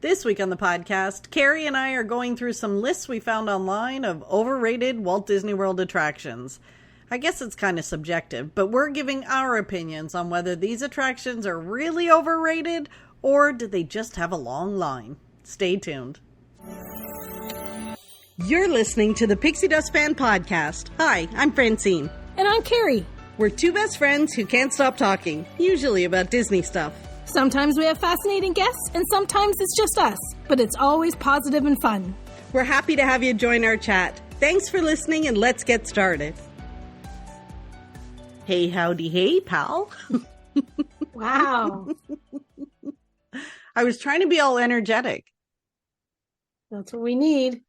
This week on the podcast, Carrie and I are going through some lists we found online of overrated Walt Disney World attractions. I guess it's kind of subjective, but we're giving our opinions on whether these attractions are really overrated or did they just have a long line. Stay tuned. You're listening to the Pixie Dust Fan Podcast. Hi, I'm Francine. And I'm Carrie. We're two best friends who can't stop talking, usually about Disney stuff. Sometimes we have fascinating guests, and sometimes it's just us. But it's always positive and fun. We're happy to have you join our chat. Thanks for listening, and let's get started. Hey, howdy, hey, pal. Wow. I was trying to be all energetic. That's what we need.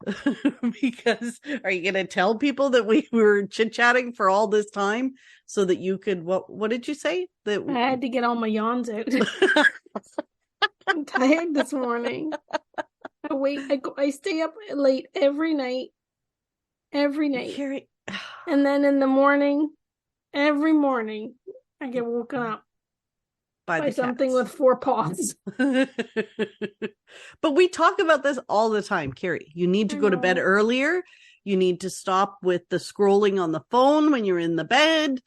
Because are you going to tell people that we were chit-chatting for all this time so that you could, what did you say? That I had to get all my yawns out. I'm tired this morning. I stay up late every night. Carrie. And then in the morning, every morning, I get woken up by something with four paws. But we talk about this all the time, Carrie. You need to go to bed earlier. You need to stop with the scrolling on the phone when you're in the bed.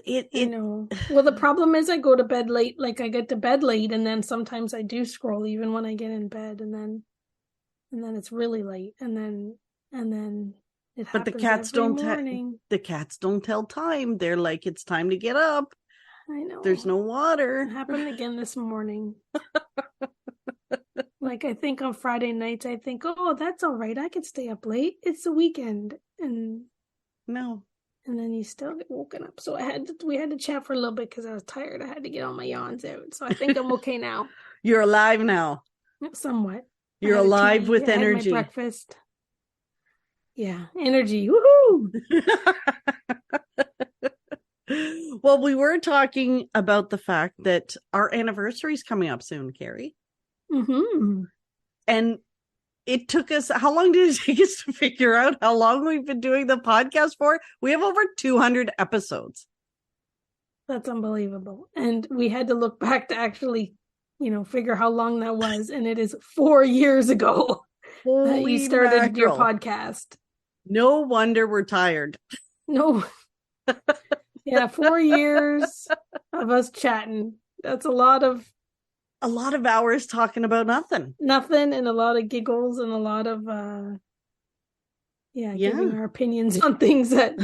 I know. Well, the problem is I go to bed late. Like I get to bed late, and then sometimes I do scroll even when I get in bed, and then it's really late, and then it happens. But the cats don't tell time. They're like, it's time to get up. I know. There's no water. It happened again this morning. Like I think on Friday nights, I think, oh, that's all right. I could stay up late. It's the weekend, and no. And then you still get woken up. So we had to chat for a little bit because I was tired. I had to get all my yawns out. So I think I'm okay now. You're alive now. Somewhat. You're alive with energy. I had my breakfast. Yeah, energy. Woohoo! Well, we were talking about the fact that our anniversary is coming up soon, Carrie. Mm-hmm. And it took us, how long did it take us to figure out how long we've been doing the podcast for? We have over 200 episodes. That's unbelievable. And we had to look back to actually, figure how long that was. And it is 4 years ago that you started your podcast. No wonder we're tired. No. Yeah, 4 years of us chatting. That's a lot of hours talking about nothing, and a lot of giggles and a lot of giving our opinions on things that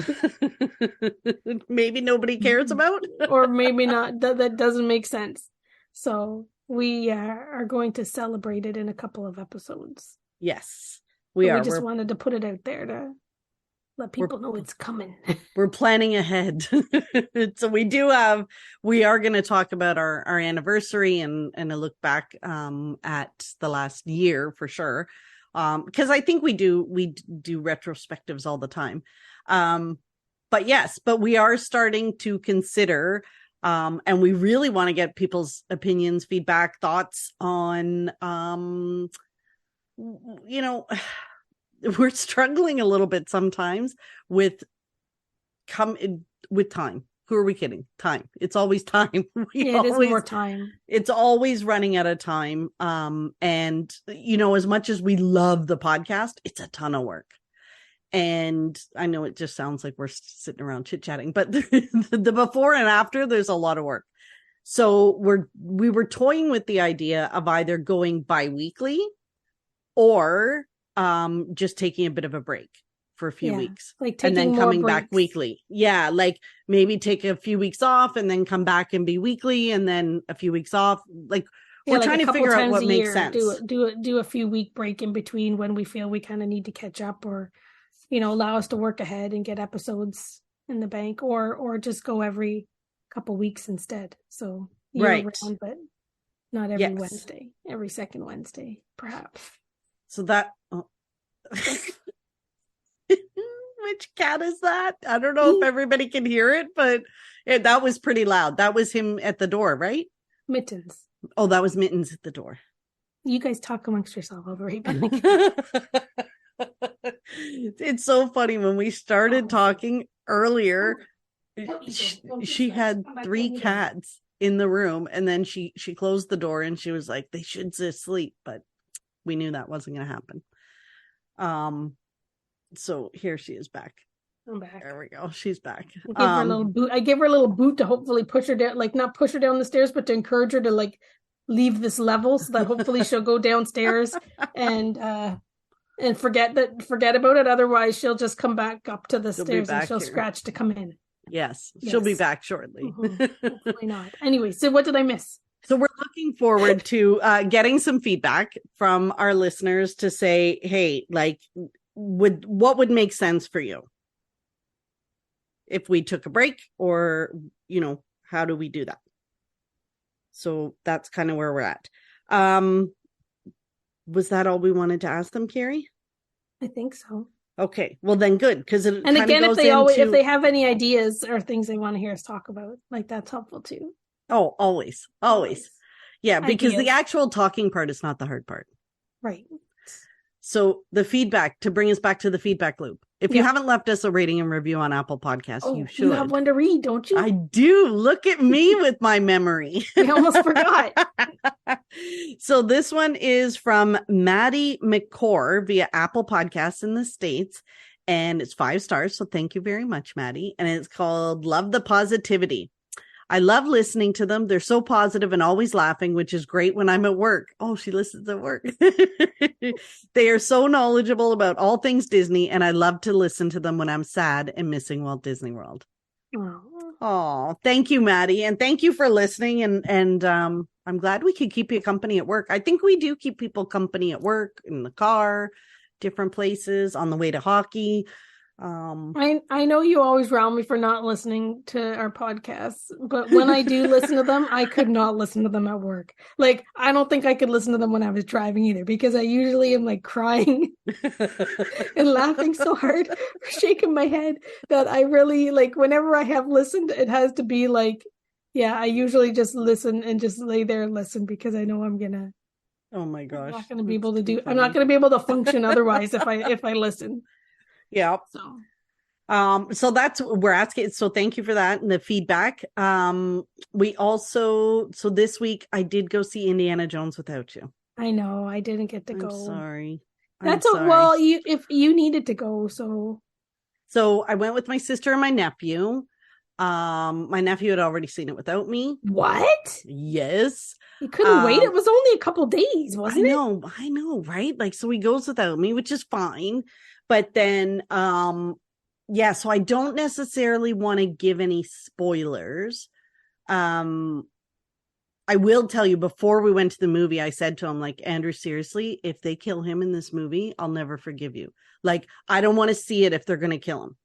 maybe nobody cares about or maybe not, that doesn't make sense. So we are going to celebrate it in a couple of episodes. Yes, we just wanted to put it out there to let people know it's coming. We're planning ahead. So we are going to talk about our anniversary and a look back at the last year for sure. Because I think we do retrospectives all the time. But we are starting to consider, and we really want to get people's opinions, feedback, thoughts on, we're struggling a little bit sometimes with time. Who are we kidding? Time. It's always time. It is more time. It's always running out of time. And as much as we love the podcast, it's a ton of work. And I know it just sounds like we're sitting around chit-chatting, but the before and after, there's a lot of work. So we were toying with the idea of either going bi-weekly or just taking a bit of a break for a few weeks, and then coming back weekly. Yeah, like maybe take a few weeks off and then come back and be weekly, and then a few weeks off. Like we're trying to figure out what makes sense. Do a few week break in between when we feel we kind of need to catch up, or allow us to work ahead and get episodes in the bank, or just go every couple weeks instead. So year round, but not every Wednesday, every second Wednesday, perhaps. So that. Which cat is that? I don't know if everybody can hear it, but that was pretty loud. That was him at the door, right? Mittens. Oh, that was Mittens at the door. You guys talk amongst yourself over here. It's so funny when we started talking earlier. She had 3 cats in the room. And then she closed the door and she was like, they should just sleep. But we knew that wasn't going to happen. So here she is back. I'm back. There we go. She's back. I gave her a little boot. I gave her a little boot to hopefully push her down, like not push her down the stairs, but to encourage her to like leave this level so that hopefully she'll go downstairs and forget about it. Otherwise, she'll just come back up to the stairs and she'll scratch to come in. Yes, she'll be back shortly. Hopefully not. Anyway, so what did I miss? So we're looking forward to getting some feedback from our listeners to say, hey, like, what would make sense for you if we took a break, or, you know, how do we do that? So that's kind of where we're at. Was that all we wanted to ask them, Carrie? I think so. Okay, well then good, because it and again, if they have any ideas or things they want to hear us talk about, like that's helpful too. Oh, always. Yeah, because the actual talking part is not the hard part. Right. So the feedback, to bring us back to the feedback loop. If you haven't left us a rating and review on Apple Podcasts, you should. You have one to read, don't you? I do. Look at me with my memory. I almost forgot. So this one is from Maddie McCore via Apple Podcasts in the States. And it's 5 stars. So thank you very much, Maddie. And it's called Love the Positivity. I love listening to them. They're so positive and always laughing, which is great when I'm at work. Oh, she listens at work. They are so knowledgeable about all things Disney, and I love to listen to them when I'm sad and missing Walt Disney World. Oh, thank you, Maddie. And thank you for listening. And I'm glad we could keep you company at work. I think we do keep people company at work, in the car, different places, on the way to hockey. I know you always round me for not listening to our podcasts, but when I do listen to them, I could not listen to them at work. Like, I don't think I could listen to them when I was driving either, because I usually am like crying and laughing so hard, shaking my head, that I really, like, whenever I have listened, it has to be like, I usually just listen and just lay there and listen, because I know I'm gonna. Oh my gosh! I'm not gonna be able to do. I'm not gonna be able to function otherwise if I listen. Yeah. So that's what we're asking. So thank you for that and the feedback. We also, so this week I did go see Indiana Jones without you. I know I didn't get to go. Sorry. That's well, if you needed to go, so I went with my sister and my nephew. My nephew had already seen it without me. What? Yes. You couldn't wait. It was only a couple days, wasn't it? I know, right? Like, so he goes without me, which is fine. But then, so I don't necessarily want to give any spoilers. I will tell you, before we went to the movie, I said to him, like, Andrew, seriously, if they kill him in this movie, I'll never forgive you. Like, I don't want to see it if they're going to kill him.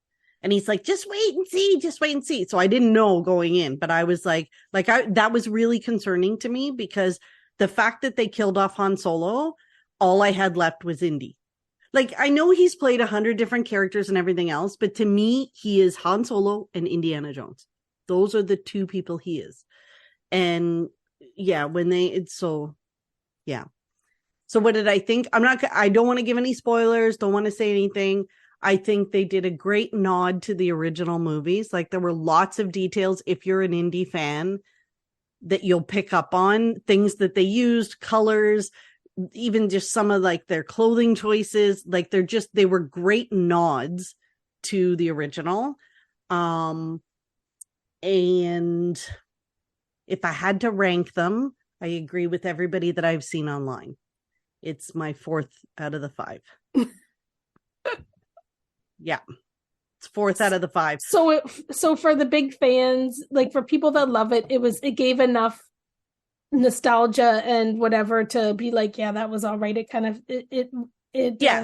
And he's like, just wait and see. So I didn't know going in, but I was like, that was really concerning to me, because the fact that they killed off Han Solo, all I had left was Indy. Like, I know he's played 100 different characters and everything else, but to me, he is Han Solo and Indiana Jones. Those are the two people he is. And so what did I think? I don't want to give any spoilers. Don't want to say anything. I think they did a great nod to the original movies. Like, there were lots of details, if you're an indie fan, that you'll pick up on, things that they used, colors, even just some of like their clothing choices. Like, they were great nods to the original. And if I had to rank them, I agree with everybody that I've seen online. It's my 4th out of the 5. Yeah. It's 4th out of the 5. So for the big fans, like for people that love it, it gave enough nostalgia and whatever to be like, yeah, that was all right. It kind of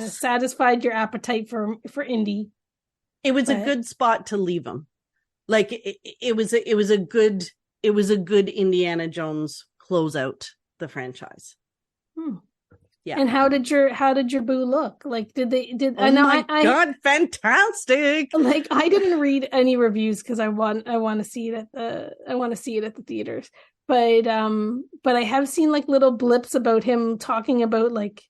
satisfied your appetite for indie. It was a good spot to leave them. Like, it was a good Indiana Jones close out the franchise. Yeah. And how did your boo look? Like, oh my God, fantastic. Like, I didn't read any reviews because I want to see it at the theaters. But I have seen like little blips about him talking about like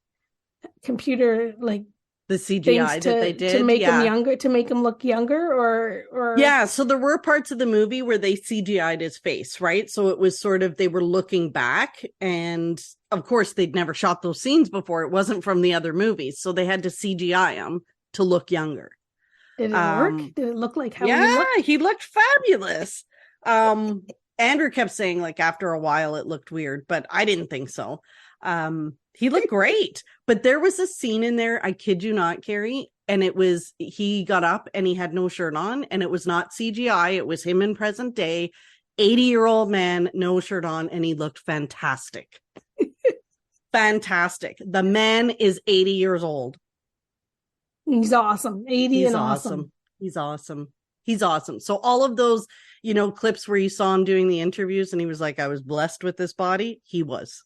computer, like The CGI that they did to make him younger, to make him look younger, or yeah. So there were parts of the movie where they CGI'd his face, right? So it was sort of, they were looking back, and of course they'd never shot those scenes before. It wasn't from the other movies, so they had to CGI him to look younger. Did it work? Did it look like how he looked? He looked fabulous. Andrew kept saying like after a while it looked weird, but I didn't think so. He looked great, but there was a scene in there, I kid you not, Carrie, and it was, he got up and he had no shirt on, and it was not CGI. It was him in present day, 80-year-old man, no shirt on, and he looked fantastic. Fantastic. The man is 80 years old. He's awesome. 80 He's and awesome. He's awesome. He's awesome. So all of those, clips where you saw him doing the interviews and he was like, I was blessed with this body. He was.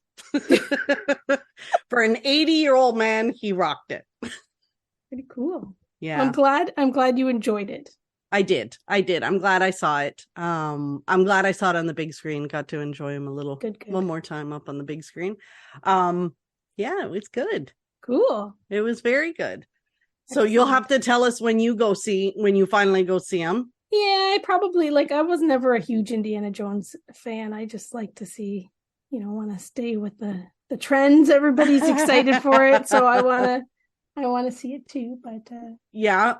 For an 80-year-old man, he rocked it. Pretty cool. Yeah. I'm glad you enjoyed it. I did. I'm glad I saw it. I'm glad I saw it on the big screen. Got to enjoy him a little one more time up on the big screen. Yeah, it was good. Cool. It was very good. So you'll have to tell us when you finally go see him. Yeah, I probably, I was never a huge Indiana Jones fan. I just like to see, want to stay with the trends. Everybody's excited for it, so I want to see it too. But yeah,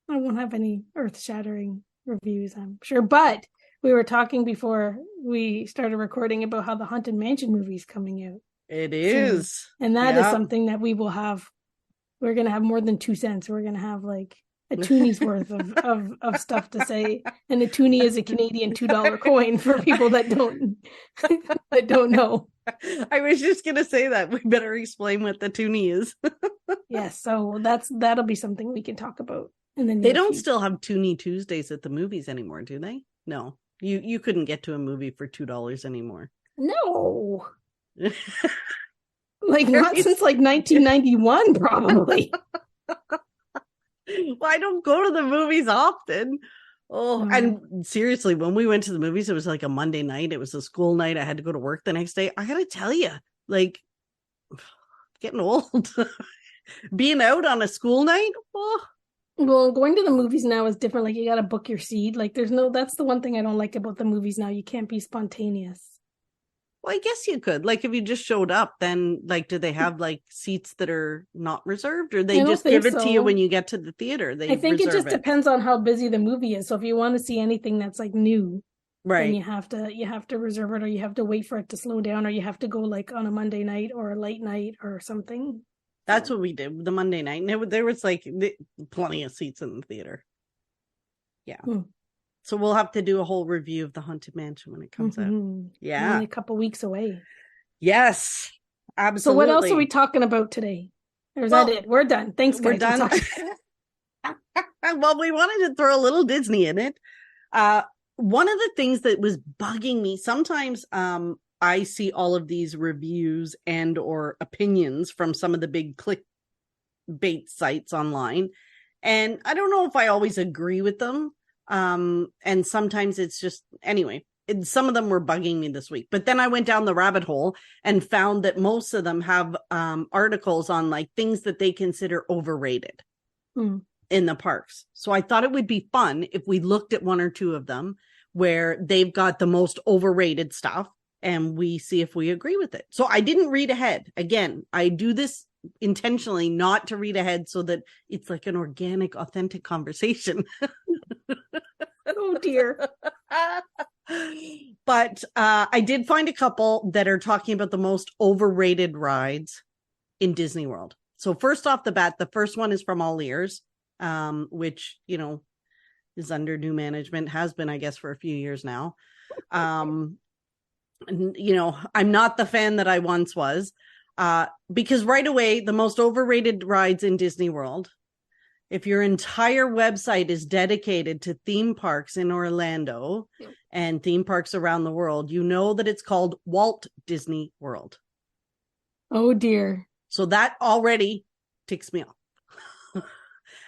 I won't have any earth-shattering reviews, I'm sure. But we were talking before we started recording about how the Haunted Mansion movie is coming out. It is, so, and that is something that we will have. We're going to have more than 2 cents. We're going to have a toonie's worth of stuff to say. And a toonie is a Canadian $2 coin for people that don't know. I was just going to say that. We better explain what the toonie is. Yes. So that'll be something we can talk about. And then they don't still have Toonie Tuesdays at the movies anymore, do they? No, you couldn't get to a movie for $2 anymore. No. Not since 1991, probably. Well, I don't go to the movies often. Oh, and seriously, when we went to the movies, it was like a Monday night. It was a school night. I had to go to work the next day. I gotta tell you, getting old. Being out on a school night. Oh. Well, going to the movies now is different. You got to book your seat. That's the one thing I don't like about the movies now. You can't be spontaneous. Well, I guess you could. If you just showed up, then do they have seats that are not reserved, or they just give it to you when you get to the theater? I think it just depends on how busy the movie is. So if you want to see anything that's new, right, then you have to reserve it, or you have to wait for it to slow down, or you have to go on a Monday night or a late night or something. That's what we did the Monday night, and there was plenty of seats in the theater. Yeah. So we'll have to do a whole review of the Haunted Mansion when it comes out. Yeah. Only a couple weeks away. Yes, absolutely. So what else are we talking about today? Or is that it? We're done. Thanks, guys. We're done. Well, we wanted to throw a little Disney in it. One of the things that was bugging me, sometimes I see all of these reviews and or opinions from some of the big clickbait sites online. And I don't know if I always agree with them. And sometimes it's just, anyway, some of them were bugging me this week, but then I went down the rabbit hole and found that most of them have articles on things that they consider overrated in the parks. So I thought it would be fun if we looked at one or two of them where they've got the most overrated stuff and we see if we agree with it. So I didn't read ahead. Again, I do this intentionally not to read ahead so that it's an organic, authentic conversation. Oh dear. But I did find a couple that are talking about the most overrated rides in Disney World. So first off the bat, the first one is from All Ears, which, is under new management, has been, I guess, for a few years now. I'm not the fan that I once was, because right away, the most overrated rides in Disney World, if your entire website is dedicated to theme parks in Orlando and theme parks around the world, you know that it's called Walt Disney World. Oh, dear. So that already ticks me off.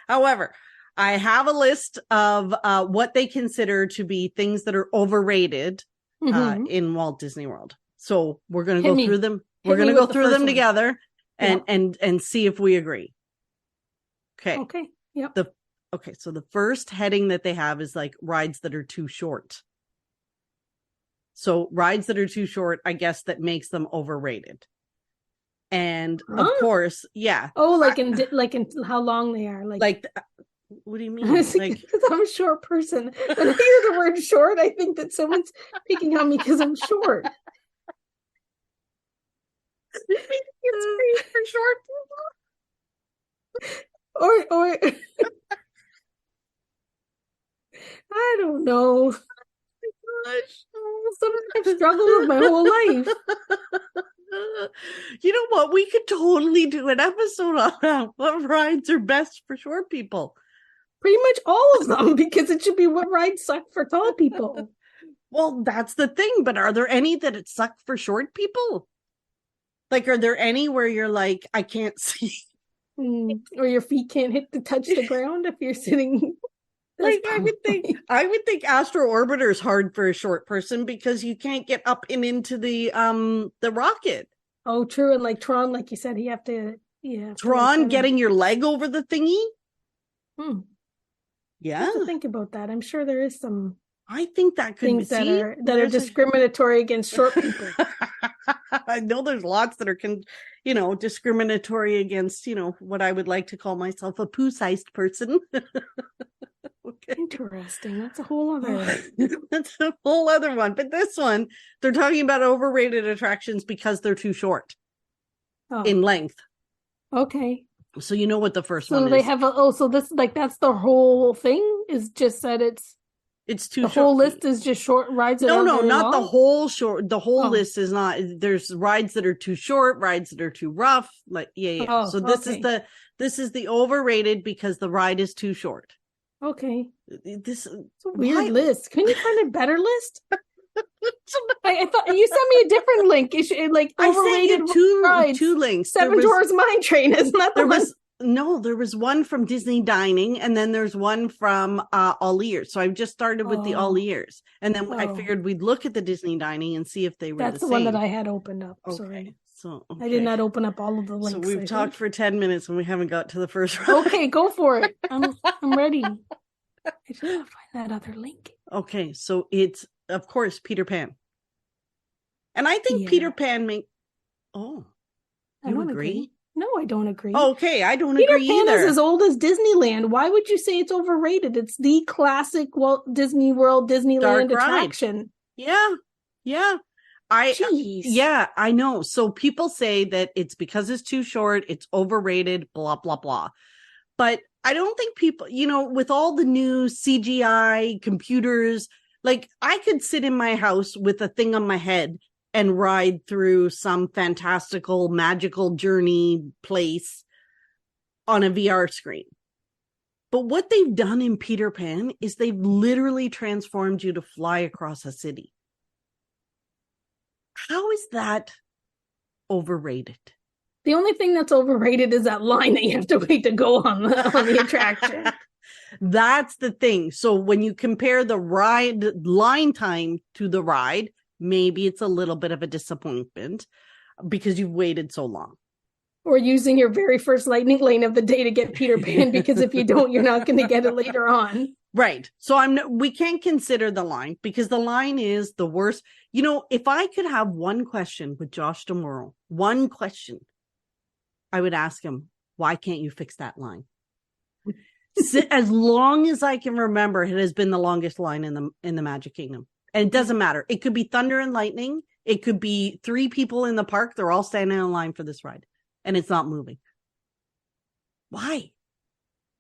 However, I have a list of what they consider to be things that are overrated in Walt Disney World. So we're going to go through them. We're going to go through them together and see if we agree. Okay. Yep. So the first heading that they have is like rides that are too short. So rides that are too short, I guess that makes them overrated. And of course, yeah. Oh, like in how long they are. Like what do you mean? Like, because I'm a short person. When I hear the word short, I think that someone's picking on me because I'm short. It's free for short people. Or I don't know. Something I've struggled with my whole life. You know what? We could totally do an episode on that. What rides are best for short people? Pretty much all of them, because it should be what rides suck for tall people. Well, that's the thing. But are there any that it suck for short people? Like, are there any where you're like, I can't see? Or your feet can't touch the ground if you're sitting. Like, I would think Astro Orbiter is hard for a short person because you can't get up and into the rocket. Oh, true. And like Tron, like you said, Tron getting your leg over the thingy. Yeah. I have to think about that. I'm sure there is some. I think that could things that are discriminatory against short people. I know there's lots that are discriminatory against, what I would like to call myself a poo-sized person. Okay. Interesting. That's a whole other one. But this one, they're talking about overrated attractions because they're too short in length. Okay. So you know what the first one is. So they have so this that's the whole thing is just that it's too short. The whole list is just short rides. No, not the whole short. The whole list is not. There's rides that are too short, rides that are too rough. Like so this is the overrated because the ride is too short. Okay. It's a weird list. Can you find a better list? I thought you sent me a different link. Like overrated I sent you two links. Seven Dwarfs Mine Train. Isn't that the one? No, there was one from Disney Dining, and then there's one from All Ears. So I've just started with the All Ears, and then I figured we'd look at the Disney Dining and see if they were the same. One that I had opened up. Okay. Sorry. So I did not open up all of the links. So we've talked for 10 minutes and we haven't got to the first round. Okay, go for it. I'm ready. I just want to find that other link. Okay, so it's of course Peter Pan, and I think Peter Pan you agree? No, I don't agree. Okay, I don't Peter agree Pan either. is as old as Disneyland. Why would you say it's overrated? It's the classic Walt Disney World Disneyland attraction. Yeah. I know. So people say that it's because it's too short, it's overrated, blah, blah, blah. But I don't think people, with all the new CGI computers, like I could sit in my house with a thing on my head and ride through some fantastical, magical journey place on a VR screen. But what they've done in Peter Pan is they've literally transformed you to fly across a city. How is that overrated? The only thing that's overrated is that line that you have to wait to go on the attraction. That's the thing. So when you compare the ride line time to the ride, maybe it's a little bit of a disappointment because you've waited so long. Or using your very first lightning lane of the day to get Peter Pan, because if you don't, you're not going to get it later on. Right. So we can't consider the line because the line is the worst. If I could have one question with Josh tomorrow, one question, I would ask him, why can't you fix that line? As long as I can remember, it has been the longest line in the Magic Kingdom. And it doesn't matter. It could be thunder and lightning. It could be 3 people in the park. They're all standing in line for this ride. And it's not moving. Why?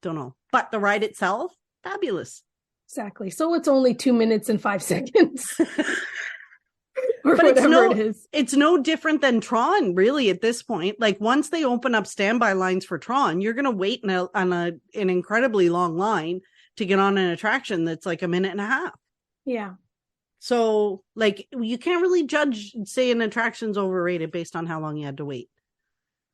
Don't know. But the ride itself, fabulous. Exactly. So it's only 2 minutes and 5 seconds. Or but whatever it is. It's no different than Tron, really, at this point. Like, once they open up standby lines for Tron, you're going to wait on an incredibly long line to get on an attraction that's like a minute and a half. Yeah. So, like, you can't really say an attraction's overrated based on how long you had to wait.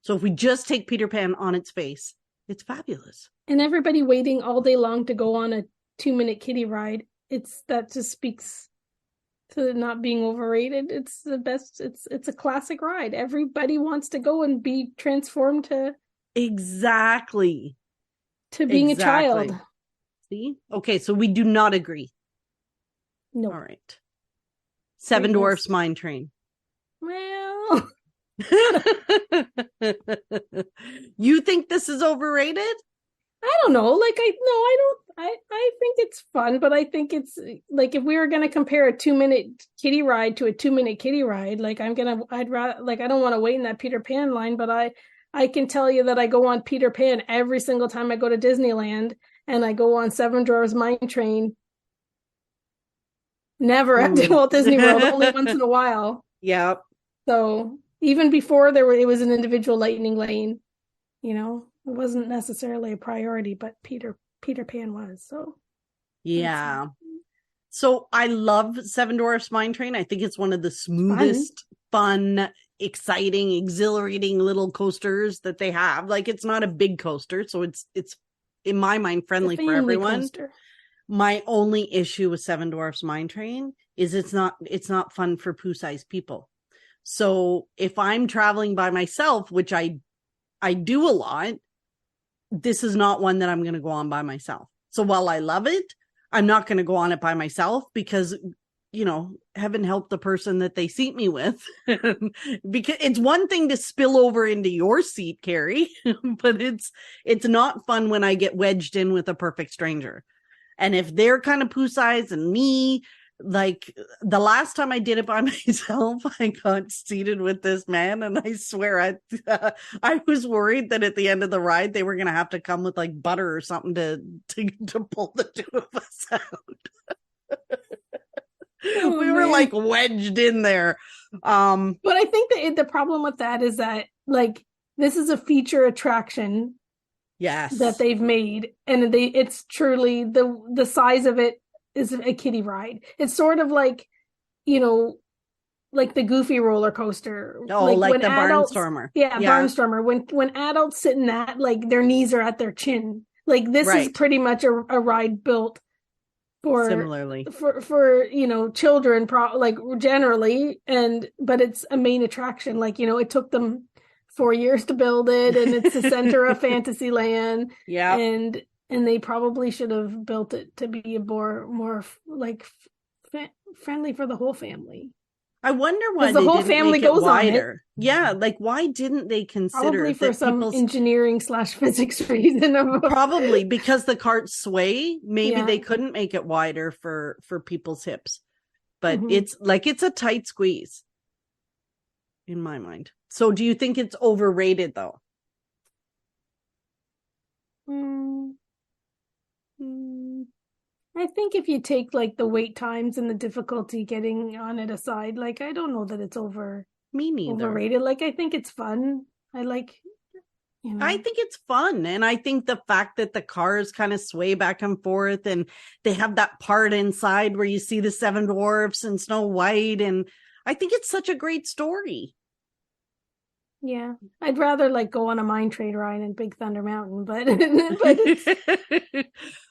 So if we just take Peter Pan on its face, it's fabulous. And everybody waiting all day long to go on a 2-minute kiddie ride, that just speaks to not being overrated. It's the best. It's a classic ride. Everybody wants to go and be transformed to. Exactly. to being a child. See? Okay, so we do not agree. No. All right. Seven Dwarfs Mine Train. Well, you think this is overrated? I don't know. Like, I don't. I think it's fun, but I think it's like if we were going to compare a 2-minute kiddie ride to a 2-minute kiddie ride, like I'd rather, like, I don't want to wait in that Peter Pan line, but I can tell you that I go on Peter Pan every single time I go to Disneyland, and I go on Seven Dwarfs Mine Train. Never at Walt Disney World, only once in a while. Yep. So even before it was an individual lightning lane, you know, it wasn't necessarily a priority, but Peter Pan was. So yeah. So I love Seven Dwarfs Mine Train. I think it's one of the smoothest, fun, exciting, exhilarating little coasters that they have. Like, it's not a big coaster, so it's in my mind friendly for everyone. Coaster. My only issue with Seven Dwarfs Mine Train is it's not fun for poo-sized people. So if I'm traveling by myself, which I do a lot, this is not one that I'm going to go on by myself. So while I love it, I'm not going to go on it by myself because, you know, heaven help the person that they seat me with. Because it's one thing to spill over into your seat, Carrie, but it's not fun when I get wedged in with a perfect stranger. And if they're kind of poo-sized and me, like the last time I did it by myself, I got seated with this man, and I swear I was worried that at the end of the ride they were going to have to come with like butter or something to pull the two of us out. We were like wedged in there. But I think that the problem with that is that, like, this is a feature attraction. Yes. That they've made, and it's truly the size of it is a kiddie ride. It's sort of like, you know, like the Goofy roller coaster. Oh, like the Barnstormer. Yeah, Barnstormer. When adults sit in that, like, their knees are at their chin. Like, this is pretty much a ride built for similarly for you know, children, like, generally, but it's a main attraction. Like, you know, it took them 4 years to build it, and it's the center of Fantasyland. Yeah, and they probably should have built it to be a more like friendly for the whole family. I wonder why the whole family goes wider. On it. Yeah, like, why didn't they consider probably for some engineering/physics reason? Probably because the carts sway. Maybe they couldn't make it wider for people's hips, but it's a tight squeeze in my mind. So do you think it's overrated, though? I think if you take, like, the wait times and the difficulty getting on it aside, like, I don't know that it's Me neither. Overrated. Like, I think it's fun. I like, you know. I think it's fun. And I think the fact that the cars kind of sway back and forth, and they have that part inside where you see the Seven Dwarfs and Snow White, and I think it's such a great story. Yeah, I'd rather, like, go on a mine train ride in Big Thunder Mountain, but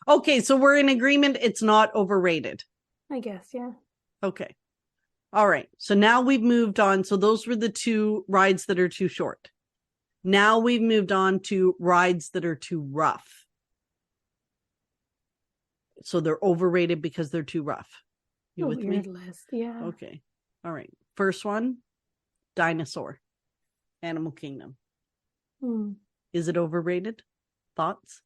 okay, so we're in agreement. It's not overrated. I guess, yeah. Okay. All right. So now we've moved on. So those were the two rides that are too short. Now we've moved on to rides that are too rough. So they're overrated because they're too rough. You with me? List, yeah. Okay. All right. First one, Dinosaur. Animal Kingdom. Is it overrated? Thoughts?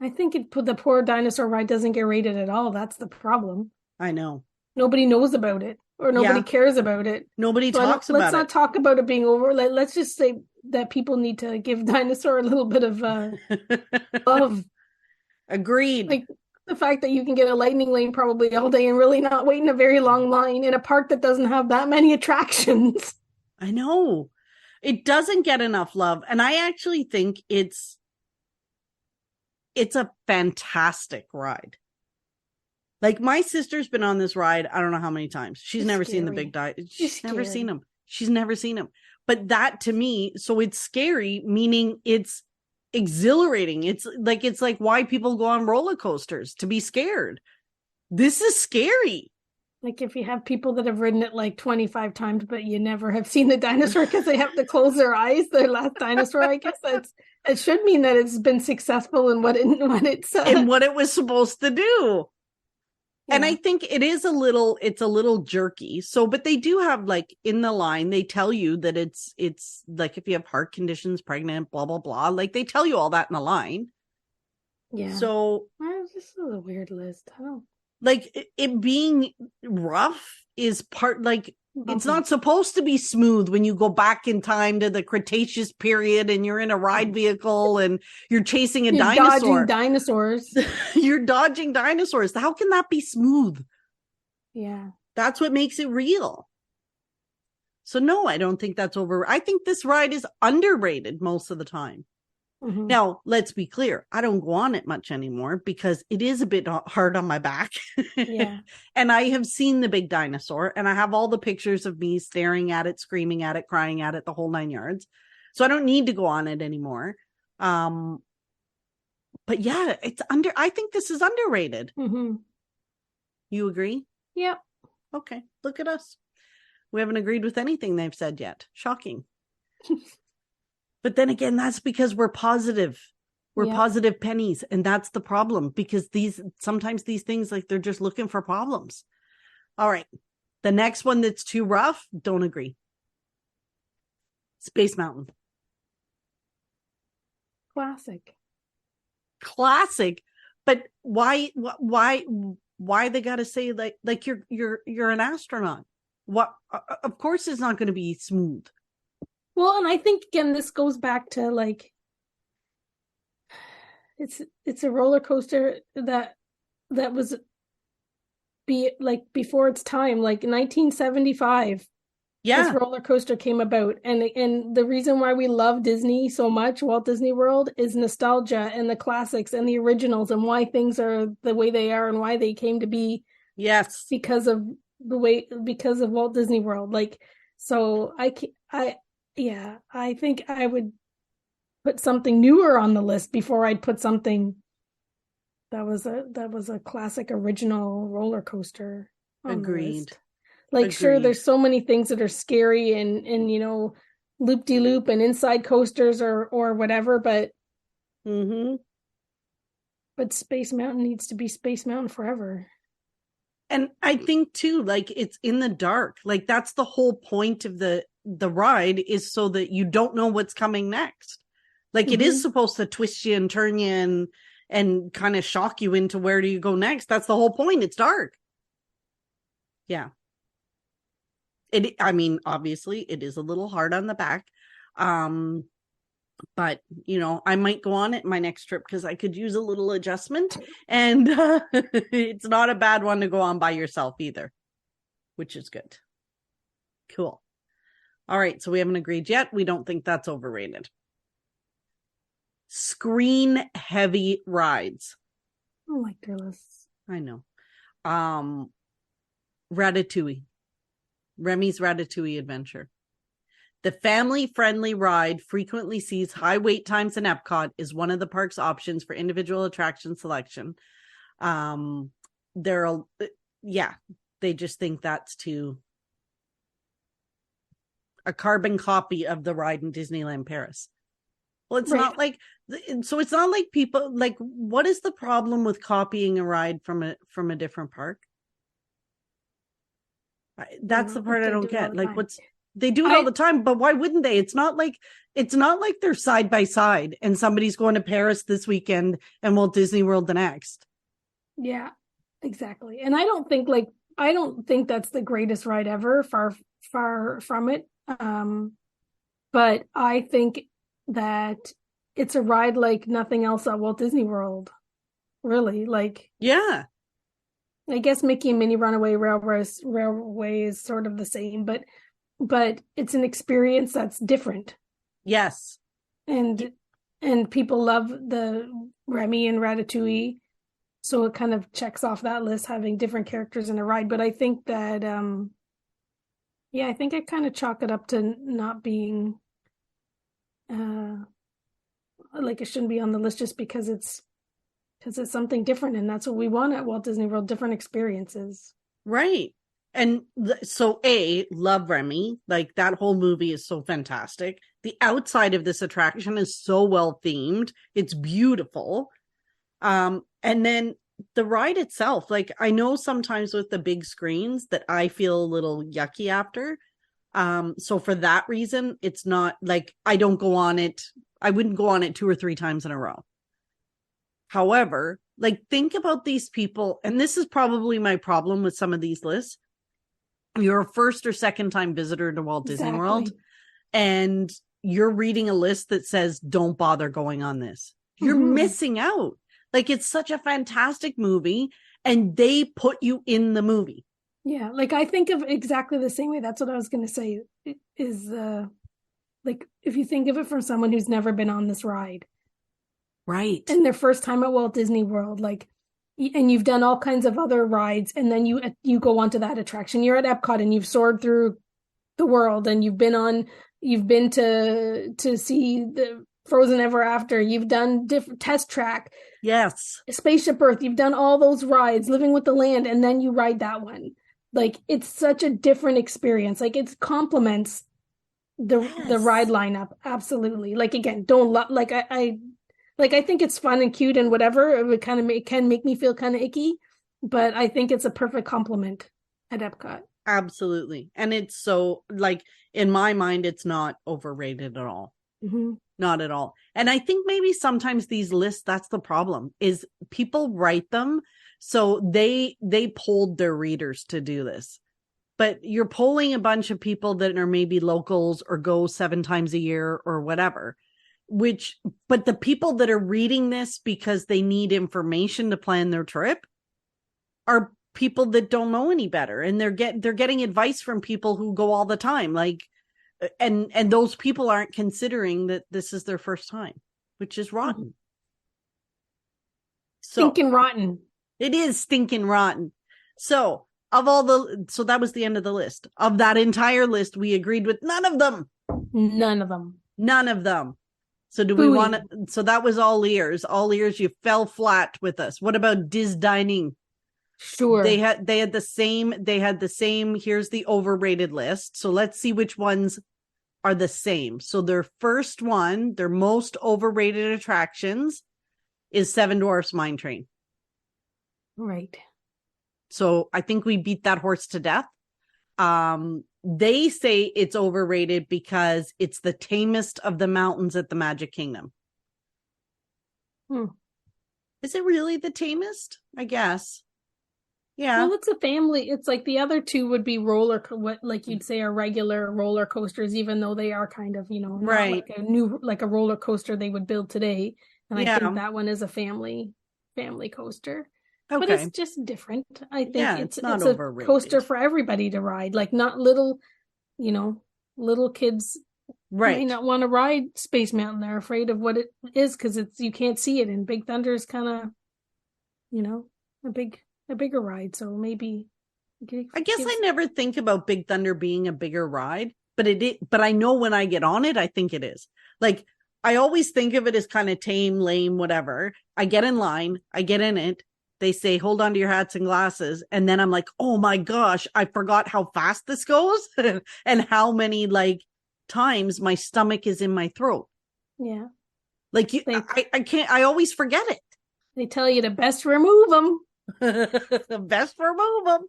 I think the poor dinosaur ride doesn't get rated at all. That's the problem. I know. Nobody knows about it, or nobody cares about it. Nobody talks about it. Let's not talk about it being over. Let's just say that people need to give Dinosaur a little bit of love. Agreed. Like, the fact that you can get a lightning lane probably all day and really not wait in a very long line in a park that doesn't have that many attractions. I know. It doesn't get enough love. And I actually think it's a fantastic ride. Like, my sister's been on this ride, I don't know how many times. She's never seen the big She's never seen him. She's never seen him. But that, to me, so it's scary, meaning it's exhilarating. It's like why people go on roller coasters, to be scared. This is scary. Like if you have people that have ridden it like 25 times, but you never have seen the dinosaur because they have to close their eyes, their last dinosaur, I guess it should mean that it's been successful in what it was supposed to do. Yeah. And I think it's a little jerky. So, but they do have like in the line, they tell you that it's like if you have heart conditions, pregnant, blah, blah, blah. Like they tell you all that in the line. Yeah. So this is a weird list. I don't like it being rough is part like bumpy. It's not supposed to be smooth when you go back in time to the Cretaceous period and you're in a ride vehicle and you're chasing a dinosaur. Dodging dinosaurs. You're dodging dinosaurs. How can that be smooth? Yeah. That's what makes it real. So no, I don't think that's over. I think this ride is underrated most of the time. Mm-hmm. Now, let's be clear. I don't go on it much anymore because it is a bit hard on my back. Yeah. And I have seen the big dinosaur and I have all the pictures of me staring at it, screaming at it, crying at it, the whole 9 yards. So I don't need to go on it anymore. But yeah, I think this is underrated. Mm-hmm. You agree? Yep. Okay. Look at us. We haven't agreed with anything they've said yet. Shocking. But then again, that's because we're positive. We're positive pennies. And that's the problem because sometimes these things, like they're just looking for problems. All right. The next one that's too rough, don't agree. Space Mountain. Classic. But why they got to say like you're an astronaut? What? Of course it's not going to be smooth. Well, and I think again this goes back to like it's a roller coaster that was before its time, like 1975. Yeah, this roller coaster came about, and the reason why we love Disney so much, Walt Disney World, is nostalgia and the classics and the originals and why things are the way they are and why they came to be. Yes, because of Walt Disney World. Like, so I think I would put something newer on the list before I'd put something that was a classic original roller coaster on the list. Like, sure, there's so many things that are scary and you know, loop-de-loop and inside coasters or whatever, but but Space Mountain needs to be Space Mountain forever. And I think too, like it's in the dark. Like that's the whole point of the ride, is so that you don't know what's coming next. Like it is supposed to twist you and turn you and kind of shock you into where do you go next. That's the whole point. It's dark. Yeah. I mean, obviously it is a little hard on the back. But you know, I might go on it my next trip because I could use a little adjustment, and it's not a bad one to go on by yourself either, which is good. Cool. All right, so we haven't agreed yet. We don't think that's overrated. Screen heavy rides. I like their lists. I know. Ratatouille. Remy's Ratatouille Adventure. The family-friendly ride frequently sees high wait times in Epcot, is one of the park's options for individual attraction selection. They just think that's a carbon copy of the ride in Disneyland Paris. Well, it's not like, so it's not like people, like, what is the problem with copying a ride from a different park? That's the part I don't get. Like, they do it all the time, but why wouldn't they? It's not like they're side by side and somebody's going to Paris this weekend and Walt Disney World the next. Yeah, exactly. And I don't think that's the greatest ride ever, far from it. But I think that it's a ride like nothing else at Walt Disney World. Really, like, yeah. I guess Mickey and Minnie Runaway Railway is sort of the same, but it's an experience that's different. Yes. And people love the Remy and Ratatouille, so it kind of checks off that list, having different characters in a ride. But I think that I think I kind of chalk it up to not being like it shouldn't be on the list just because it's something different, and that's what we want at Walt Disney World, different experiences. Right. And so love Remy. Like that whole movie is so fantastic. The outside of this attraction is so well themed. It's beautiful. And then the ride itself, like I know sometimes with the big screens that I feel a little yucky after. So for that reason, it's not like I don't go on it. I wouldn't go on it 2 or 3 times in a row. However, like think about these people, and this is probably my problem with some of these lists. You're a first or second time visitor to Walt Disney World, and you're reading a list that says, don't bother going on this. You're missing out. Like it's such a fantastic movie, and they put you in the movie. Yeah, like I think of exactly the same way. That's what I was going to say. Is like if you think of it from someone who's never been on this ride, right, and their first time at Walt Disney World, like, and you've done all kinds of other rides, and then you go onto that attraction. You're at Epcot, and you've soared through the world, and you've been to see the Frozen Ever After. You've done different Test Track, yes, Spaceship Earth. You've done all those rides, Living with the Land, and then you ride that one. Like it's such a different experience. Like it complements the ride lineup absolutely. Like again, don't like I think it's fun and cute and whatever. It would kind of can make me feel kind of icky, but I think it's a perfect complement at Epcot. Absolutely. And it's so like in my mind, it's not overrated at all. Not at all. And I think maybe sometimes these lists, that's the problem, is people write them so they polled their readers to do this. But you're polling a bunch of people that are maybe locals or go 7 times a year or whatever, but the people that are reading this because they need information to plan their trip are people that don't know any better, and they're getting advice from people who go all the time. Like, and those people aren't considering that this is their first time, which is rotten. Stinking rotten. It is stinking rotten. So so that was the end of the list. Of that entire list, we agreed with none of them. None of them. None of them. So do we want to, so that was all ears. All ears, you fell flat with us. What about Diz Dining? Sure. They had the same, here's the overrated list. So let's see which ones are the same. So their first one, their most overrated attractions is Seven Dwarfs Mine Train. Right. So I think we beat that horse to death. They say it's overrated because it's the tamest of the mountains at the Magic Kingdom. Is it really the tamest? I guess. Yeah. Well, it's a family. It's like the other two would be what like you'd say are regular roller coasters, even though they are kind of, right, like a roller coaster they would build today. And I think that one is a family coaster. Okay. But it's just different. I think it's not overrated. A coaster for everybody to ride, like not little kids may not want to ride Space Mountain. They're afraid of what it is because you can't see it. And Big Thunder is kind of, a bigger ride. So maybe I guess I never think about Big Thunder being a bigger ride, but but I know when I get on it, I think it is. Like I always think of it as kind of tame, lame, whatever. I get in line, I get in it. They say, hold on to your hats and glasses. And then I'm like, oh my gosh, I forgot how fast this goes and how many times my stomach is in my throat. Yeah. Like I can't, I always forget it. They tell you to best remove them. Best remove them.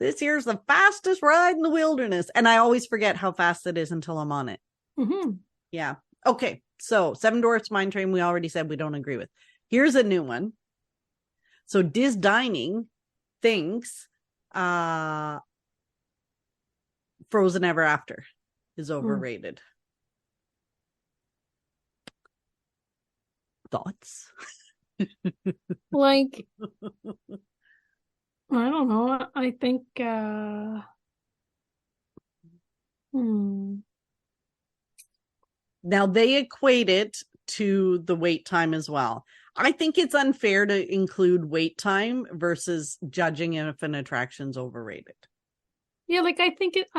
This here's the fastest ride in the wilderness. And I always forget how fast it is until I'm on it. Yeah. Okay. So Seven Dwarfs Mine Train, we already said we don't agree with. Here's a new one. So Diz Dining thinks Frozen Ever After is overrated. Thoughts? Like, I don't know. I think Now they equate it to the wait time as well. I think it's unfair to include wait time versus judging if an attraction's overrated. Yeah, like I think it's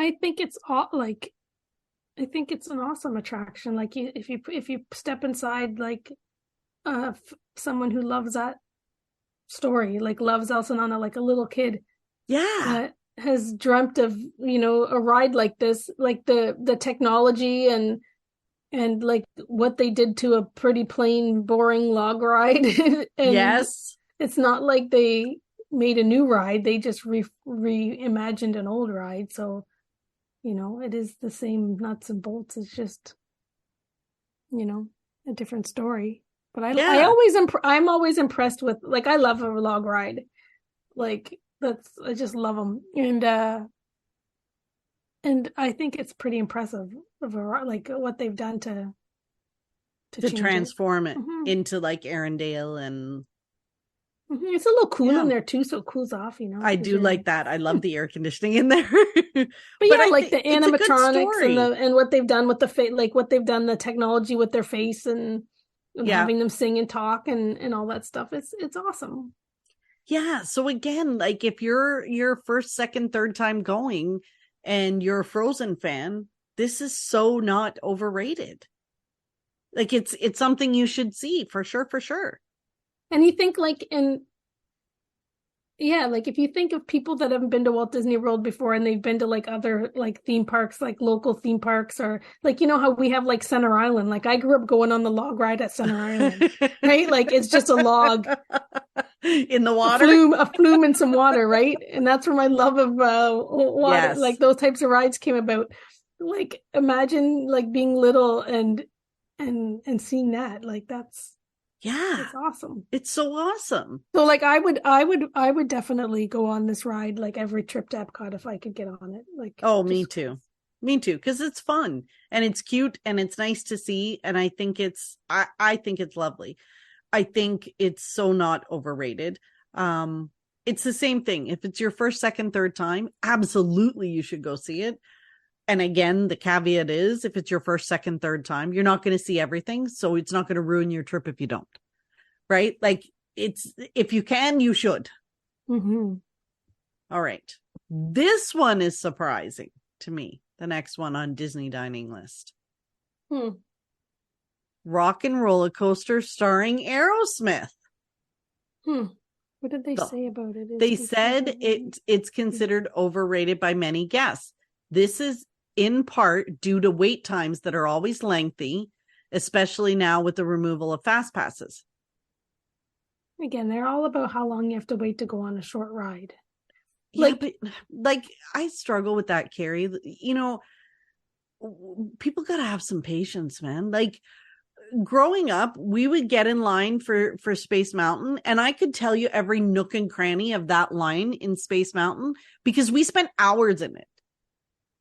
an awesome attraction. Like if you step inside, like someone who loves that story, like loves Elsa and Anna like a little kid. Yeah. has dreamt of, a ride like this, like the technology and like what they did to a pretty plain, boring log ride. And yes. it's not like they made a new ride. They just reimagined an old ride. So, it is the same nuts and bolts. It's just, a different story. But I'm always impressed with, like, I love a log ride. Like, I just love them. And I think it's pretty impressive like what they've done to transform it into like Arendelle, and it's a little cool in there too, so it cools off, I do like that. I love the air conditioning in there. but yeah, like the animatronics and what they've done with the face, like what they've done, the technology with their face and having them sing and talk and all that stuff. It's awesome. Yeah. So again, like if you're your first, second, third time going and you're a Frozen fan, this is so not overrated. Like it's something you should see for sure, for sure. And you think like like if you think of people that haven't been to Walt Disney World before and they've been to like other like theme parks, like local theme parks, or like, how we have like Center Island. Like I grew up going on the log ride at Center Island, right? Like it's just a log in the water, a flume and some water, right? And that's where my love of water, like those types of rides came about. Like imagine like being little and seeing that, like it's awesome. It's so awesome. So like I would definitely go on this ride like every trip to Epcot if I could get on it. Like me too, because it's fun and it's cute and it's nice to see, and I think it's lovely. I think it's so not overrated. It's the same thing. If it's your first, second, third time, absolutely you should go see it. And again, the caveat is if it's your first, second, third time, you're not going to see everything. So it's not going to ruin your trip if you don't. Right? Like if you can, you should. Mm-hmm. All right. This one is surprising to me. The next one on Disney dining list. Rock and Roller Coaster starring Aerosmith. What did they say about it? They said it's considered overrated by many guests. This is in part due to wait times that are always lengthy, especially now with the removal of fast passes. Again, they're all about how long you have to wait to go on a short ride. Like I struggle with that, Carrie. People got to have some patience, man. Like growing up, we would get in line for Space Mountain, and I could tell you every nook and cranny of that line in Space Mountain because we spent hours in it.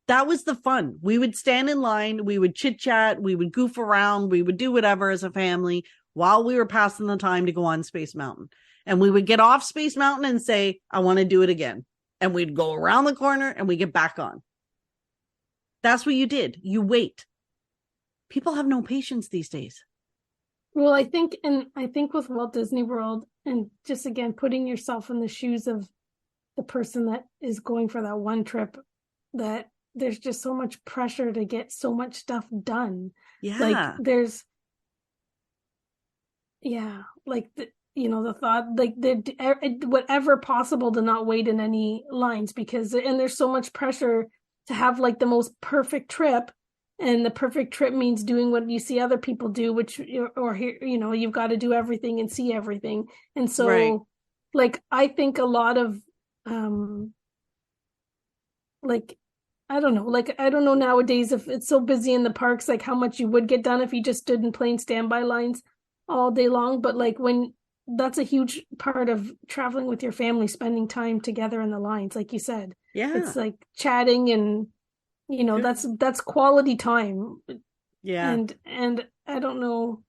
That was the fun. We would stand in line, we would chit chat, we would goof around, we would do whatever as a family while we were passing the time to go on Space Mountain. And we would get off Space Mountain and say, I want to do it again. And we'd go around the corner and we get back on. That's what you did. You wait. People have no patience these days. Well, I think with Walt Disney World, and just again, putting yourself in the shoes of the person that is going for that one trip, that there's just so much pressure to get so much stuff done. Yeah. Like there's, like the thought, like whatever possible to not wait in any lines and there's so much pressure to have like the most perfect trip, and the perfect trip means doing what you see other people do, which, or here, you've got to do everything and see everything. And so like, I think a lot of, like, I don't know nowadays if it's so busy in the parks, like how much you would get done if you just stood in plain standby lines all day long. But like that's a huge part of traveling with your family, spending time together in the lines, like you said. Yeah. It's like chatting and, that's quality time. Yeah. And I don't know,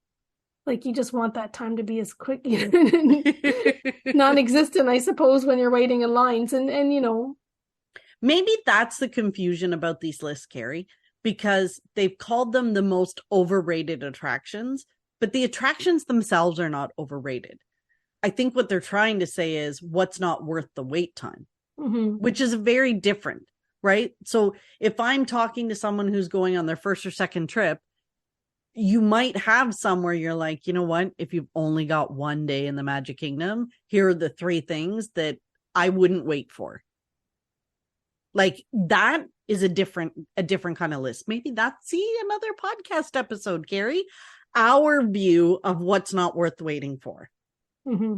like you just want that time to be as quick, non-existent, I suppose, when you're waiting in lines and maybe that's the confusion about these lists, Carrie, because they've called them the most overrated attractions, but the attractions themselves are not overrated. I think what they're trying to say is what's not worth the wait time, which is very different, right? So if I'm talking to someone who's going on their first or second trip, you might have somewhere you're like, you know what, if you've only got one day in the Magic Kingdom, here are the 3 things that I wouldn't wait for. Like that is a different kind of list. Maybe that's another podcast episode, Carrie. Our view of what's not worth waiting for. Mm-hmm.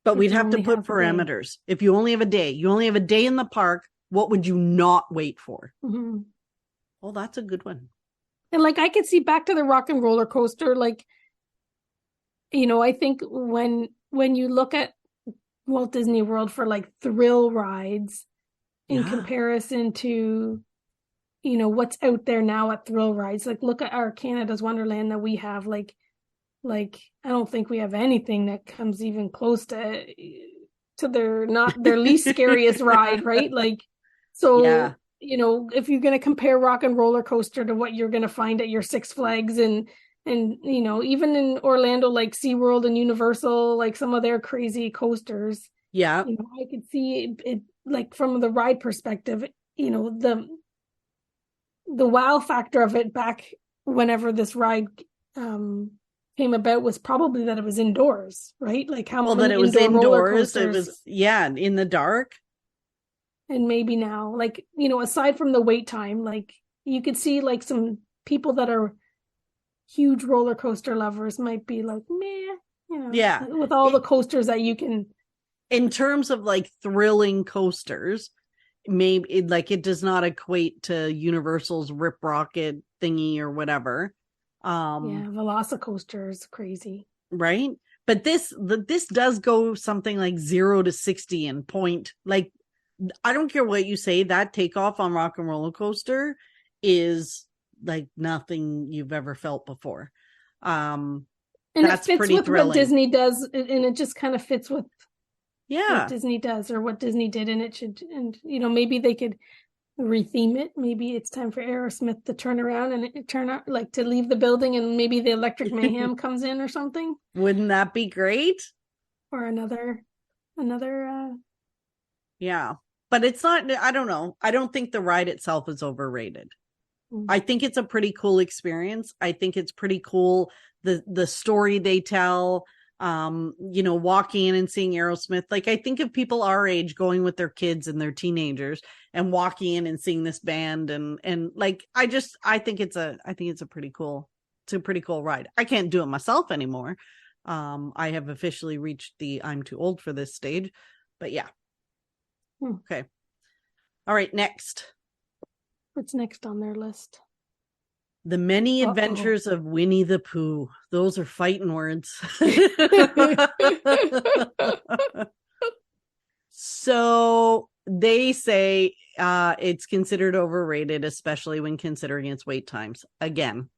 But we'd have to put parameters. If you only have a day, in the park, what would you not wait for? Mm-hmm. Well, that's a good one. And like, I could see Back to the Rock and Roller Coaster. Like, I think when you look at Walt Disney World for like thrill rides in comparison to, what's out there now at thrill rides, like look at our Canada's Wonderland that we have. Like I don't think we have anything that comes even close to their least scariest ride, right? Like, so if you're going to compare Rock and Roller Coaster to what you're going to find at your Six Flags and even in Orlando, like SeaWorld and Universal, like some of their crazy coasters, I could see it like from the ride perspective, the wow factor of it back whenever this ride came about was probably that it was indoors, right? Like how many that it was indoors, it was in the dark. And maybe now, like, aside from the wait time, like you could see like some people that are huge roller coaster lovers might be like, meh, with all the coasters that you can. In terms of like thrilling coasters, maybe like it does not equate to Universal's Rip Rocket thingy or whatever. Velocicoaster is crazy, right? But this does go something like 0 to 60 in point. Like, I don't care what you say, that takeoff on Rock and Roller Coaster is like nothing you've ever felt before. And that's it fits with thrilling. What Disney does, and it just kind of fits with what Disney does or what Disney did, and it should, and maybe they could retheme it. Maybe it's time for Aerosmith to turn around and turn out like to leave the building, and maybe the Electric Mayhem comes in or something. Wouldn't that be great? Or another but it's not, I don't know, I don't think the ride itself is overrated. I think it's a pretty cool experience. I think it's pretty cool the story they tell, walking in and seeing Aerosmith. Like, I think of people our age going with their kids and their teenagers and walking in and seeing this band, and like I think it's a pretty cool ride. I can't do it myself anymore. I have officially reached the I'm too old for this stage, but yeah. Okay. All right, next. What's next on their list? The Many Adventures of Winnie the Pooh. Those are fighting words. So they say it's considered overrated, especially when considering its wait times. Again,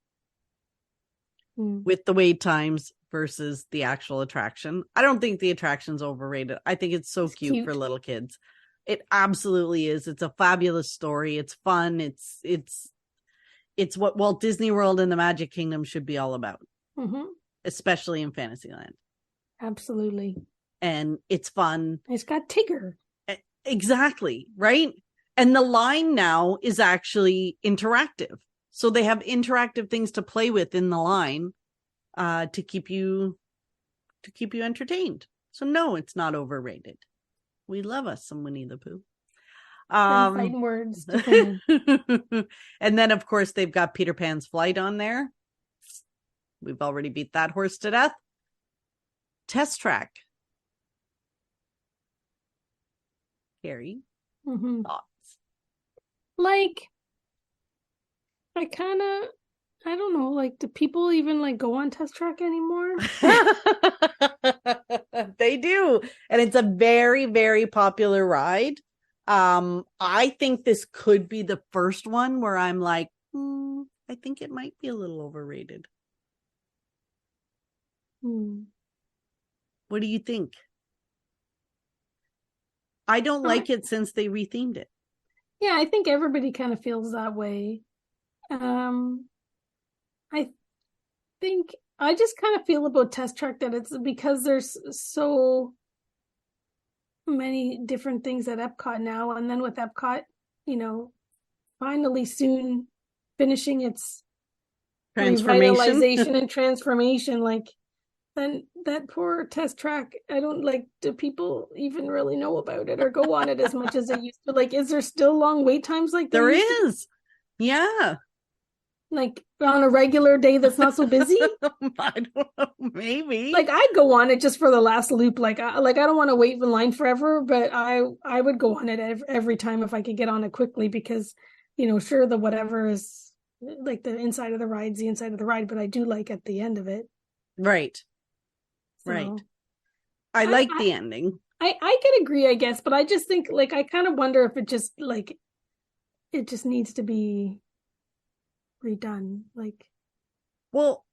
with the wait times versus the actual attraction. I don't think the attraction's overrated. I think it's cute for little kids. It absolutely is. It's a fabulous story. It's fun. It's what Walt Disney World and the Magic Kingdom should be all about, especially in Fantasyland. Absolutely. And it's fun. It's got Tigger. Exactly. Right. And the line now is actually interactive. So they have interactive things to play with in the line to keep you entertained. So no, it's not overrated. We love us some Winnie the Pooh. Fighting words. And then, of course, they've got Peter Pan's Flight on there. We've already beat that horse to death. Test Track. Carrie, thoughts? Like, I don't know, like, do people even like go on Test Track anymore? They do. And it's a very, very popular ride. I think this could be the first one where I'm like, I think it might be a little overrated. What do you think? I don't like it since they rethemed it. Yeah, I think everybody kind of feels that way. I think I just kind of feel about Test Track that it's because there's so many different things at Epcot now, and then with Epcot, finally soon finishing its revitalization and transformation, like then that poor test track, I don't like, do people even really know about it or go on it as much as they used to? Like, is there still long wait times like there is? Yeah. Like on a regular day that's not so busy? I don't know, maybe. Like I'd go on it just for the last loop. Like I don't want to wait in line forever, but I would go on it every time if I could get on it quickly because, sure, the whatever is like the inside of the ride's the inside of the ride, but I do like at the end of it. Right. So, right. I like the ending. I can agree, I guess, but I just think like I kind of wonder if it just needs to be redone. Like, well,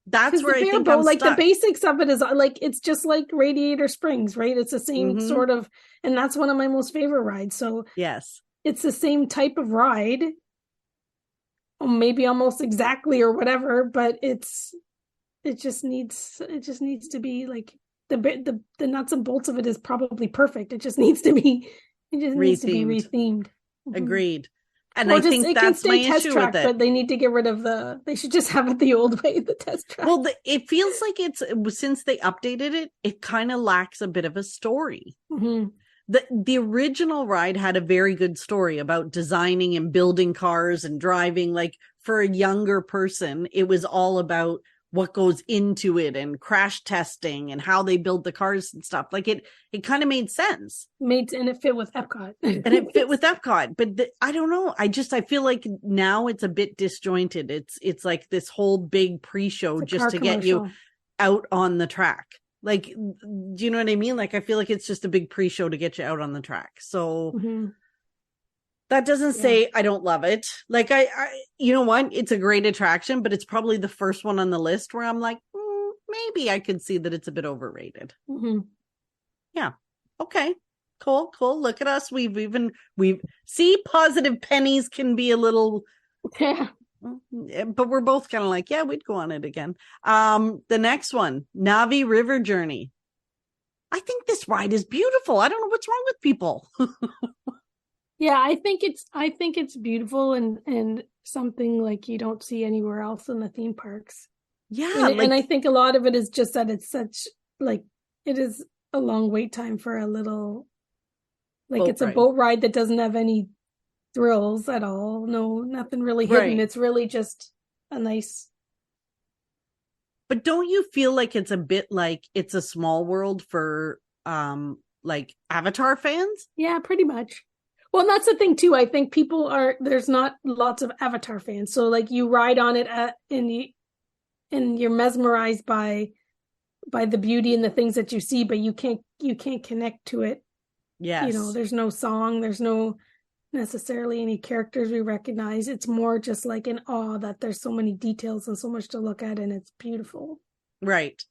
that's where I think I'm like stuck. The basics of it is like it's just like Radiator Springs, right? It's the same sort of, and that's one of my most favorite rides. So yes, it's the same type of ride, maybe almost exactly or whatever, but it just needs to be like the nuts and bolts of it is probably perfect. It just needs to be rethemed. Agreed. And I think that's my issue with it. But they need to get rid of they should just have it the old way, the test track. Well, it feels like since they updated it, it kind of lacks a bit of a story. Mm-hmm. The original ride had a very good story about designing and building cars and driving. Like for a younger person, it was all about what goes into it and crash testing and how they build the cars and stuff. Like it kind of made sense. And it fit with Epcot. But I don't know. I feel like now it's a bit disjointed. It's like this whole big pre-show just to get you out on the track. Like, do you know what I mean? Like, I feel like it's just a big pre-show to get you out on the track. So that doesn't say I don't love it. Like I, you know what? It's a great attraction, but it's probably the first one on the list where I'm like, maybe I could see that it's a bit overrated. Mm-hmm. Yeah. Okay. Cool. Look at us. We've see positive pennies can be a little, but we're both kind of like, yeah, we'd go on it again. The next one, Navi River Journey. I think this ride is beautiful. I don't know what's wrong with people. Yeah, I think it's beautiful and something like you don't see anywhere else in the theme parks. Yeah. And I think a lot of it is just that it's such like it is a long wait time for a little it's a boat ride that doesn't have any thrills at all. No, nothing really hidden. Right. It's really just a nice. But don't you feel like it's a bit like It's a Small World for like Avatar fans? Yeah, pretty much. Well, and that's the thing too. I think there's not lots of Avatar fans. So like you ride on it and you're mesmerized by the beauty and the things that you see, but you can't connect to it. Yes. There's no song, there's no necessarily any characters we recognize. It's more just like an awe that there's so many details and so much to look at and it's beautiful. Right.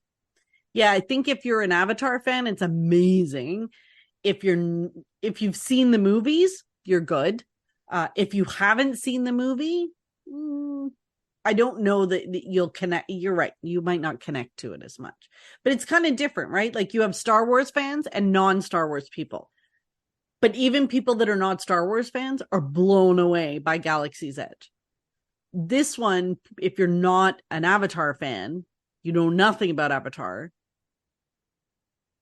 Yeah, I think if you're an Avatar fan, it's amazing. If you've seen the movies, you're good. If you haven't seen the movie, I don't know that you'll connect. You're right. You might not connect to it as much, but it's kind of different, right? Like you have Star Wars fans and non-Star Wars people, but even people that are not Star Wars fans are blown away by Galaxy's Edge. This one, if you're not an Avatar fan, you know nothing about Avatar,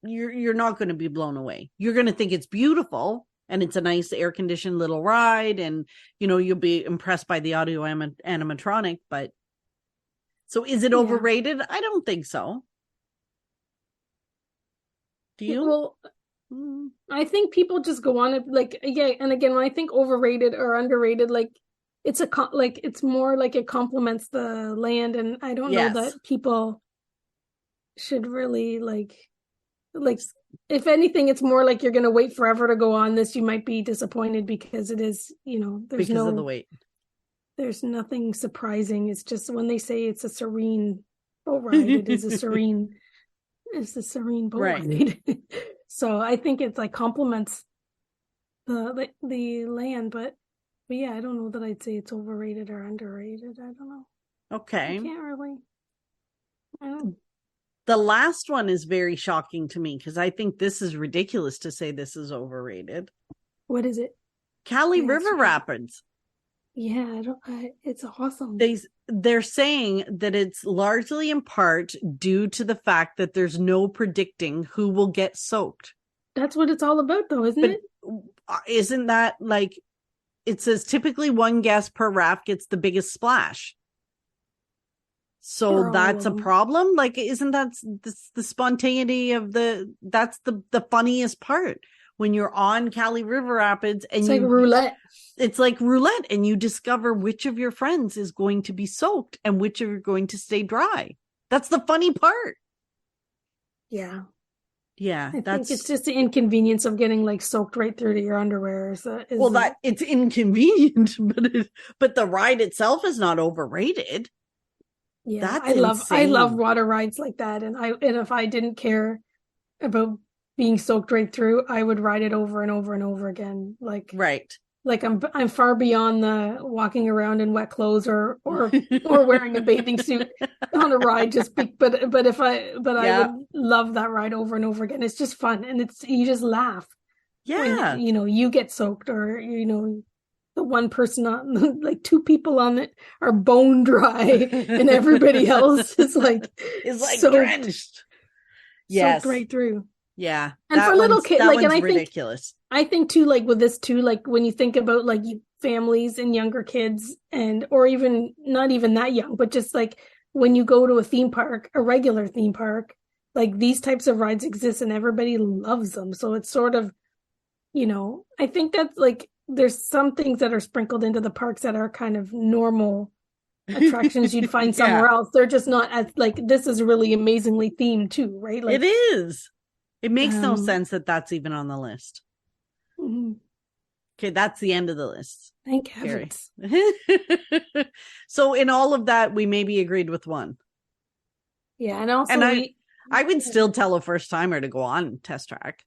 you're not going to be blown away. You're going to think it's beautiful and it's a nice air-conditioned little ride, and you'll be impressed by the audio animatronic. But so is it overrated? I don't think so. Do you? Well, I think people just go on it like, yeah, and again, when I think overrated or underrated, like it's more like it complements the land, and I don't know that people should really like if anything, it's more like you're going to wait forever to go on this. You might be disappointed because it is, there's because of the wait. There's nothing surprising. It's just when they say it's a serene boat ride, it is a serene boat ride. So I think it's like complements the land, but yeah, I don't know that I'd say it's overrated or underrated. I don't know. Okay. I can't really. I don't. The last one is very shocking to me because I think this is ridiculous to say this is overrated. What is it? Cali River Rapids. Yeah, it's awesome. They're saying that it's largely in part due to the fact that there's no predicting who will get soaked. That's what it's all about, though, isn't it? Isn't that like, it says typically one guest per raft gets the biggest splash. So that's a problem. Like, isn't that the spontaneity of that's the funniest part when you're on Cali River Rapids and it's like roulette. It's like roulette, and you discover which of your friends is going to be soaked and which are going to stay dry. That's the funny part. Yeah. Yeah. I think it's just the inconvenience of getting like soaked right through to your underwear. It's inconvenient, but the ride itself is not overrated. Yeah, I love water rides like that, and if I didn't care about being soaked right through, I would ride it over and over and over again. Like, right. Like I'm far beyond the walking around in wet clothes or wearing a bathing suit on a ride. But I would love that ride over and over again. It's just fun, and you just laugh. Yeah, when, you get soaked, or the one person on, like two people on it are bone dry, and everybody else is like drenched. Yes, soaked right through. Yeah, and for little kids, like, and I ridiculous. I think too, like with this too, like when you think about like families and younger kids, or even not even that young, but just like when you go to a theme park, a regular theme park, like these types of rides exist and everybody loves them. So it's sort of, I think that's like there's some things that are sprinkled into the parks that are kind of normal attractions you'd find somewhere else. They're just not as like, this is really amazingly themed too, right? Like, it is. It makes no sense that that's even on the list. Mm-hmm. Okay, that's the end of the list. Thank heavens. So in all of that, we maybe agreed with one. Yeah, and also I would still tell a first timer to go on Test Track.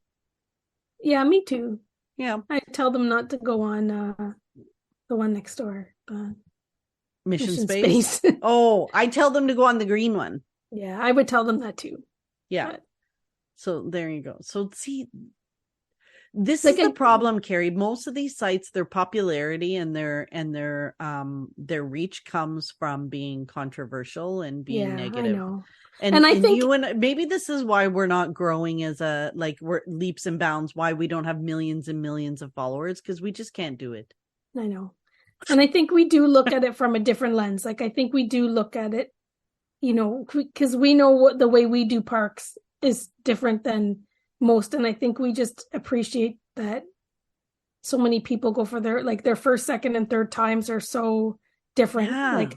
Yeah, me too. Yeah, I tell them not to go on the one next door. Mission Space. Oh, I tell them to go on the green one. Yeah, I would tell them that too. Yeah. So there you go. So see, this is the problem, Carrie. Most of these sites, their popularity and their reach comes from being controversial and being negative. I know. And I think maybe this is why we're not growing as we're leaps and bounds, why we don't have millions and millions of followers, because we just can't do it. I know. And I think we do look at it from a different lens. Like, I think we do look at it, because we know what the way we do parks is different than most. And I think we just appreciate that so many people go for their first, second, and third times are so different. Yeah. Like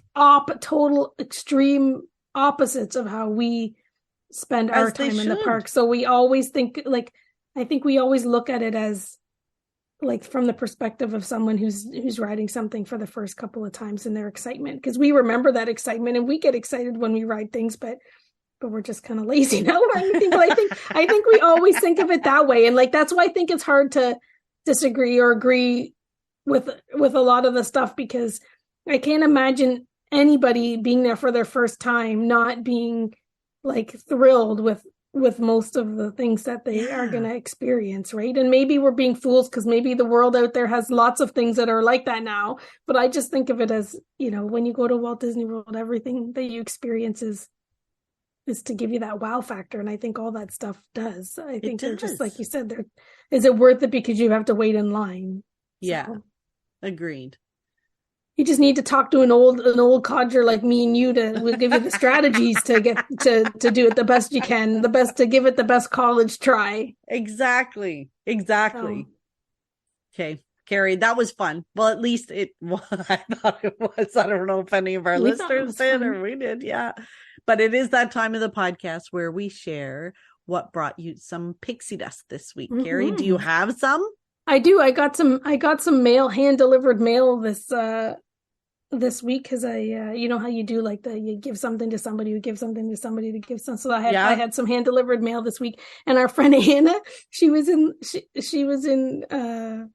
total extreme opposites of how we spend our time in the park. So we always think I think we always look at it as like from the perspective of someone who's riding something for the first couple of times and their excitement, because we remember that excitement and we get excited when we ride things, but we're just kind of lazy now. But I think we always think of it that way, and like that's why I think it's hard to disagree or agree with a lot of the stuff, because I can't imagine anybody being there for their first time not being like thrilled with most of the things that they are going to experience, right? And maybe we're being fools because maybe the world out there has lots of things that are like that now, but I just think of it as, when you go to Walt Disney World, everything that you experience is to give you that wow factor, and I think all that stuff does. I think they're just like you said, is it worth it because you have to wait in line? Yeah, agreed. You just need to talk to an old codger like me and you we'll give you the strategies to get to do it the best you can, to give it the best college try. Exactly. Okay, Carrie, that was fun. Well, at least I thought it was. I don't know if any of our listeners did or we did. Yeah. But it is that time of the podcast where we share what brought you some pixie dust this week. Mm-hmm. Carrie, do you have some? I do. I got some hand delivered mail this week, because I you know how you do like you give something to somebody who gives something to somebody to give some. So I had some hand delivered mail this week, and our friend Hannah, she was in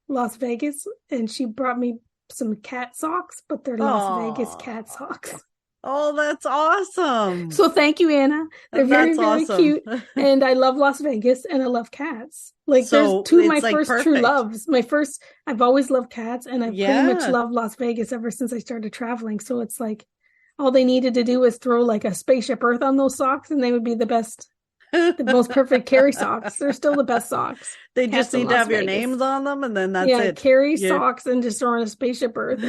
Las Vegas, and she brought me some cat socks, but they're Las Vegas cat socks. Oh, that's awesome. So thank you, Anna. They're very, very awesome. cute. And I love Las Vegas and I love cats. Like So there's two of my it's, like, first true loves. I've always loved cats and I've pretty much loved Las Vegas ever since I started traveling. So it's like all they needed to do was throw like a Spaceship Earth on those socks and they would be the most perfect Carrie socks. They're still the best socks. They just need to have your names on them and then that's it. Carrie socks and just throwing a Spaceship Earth.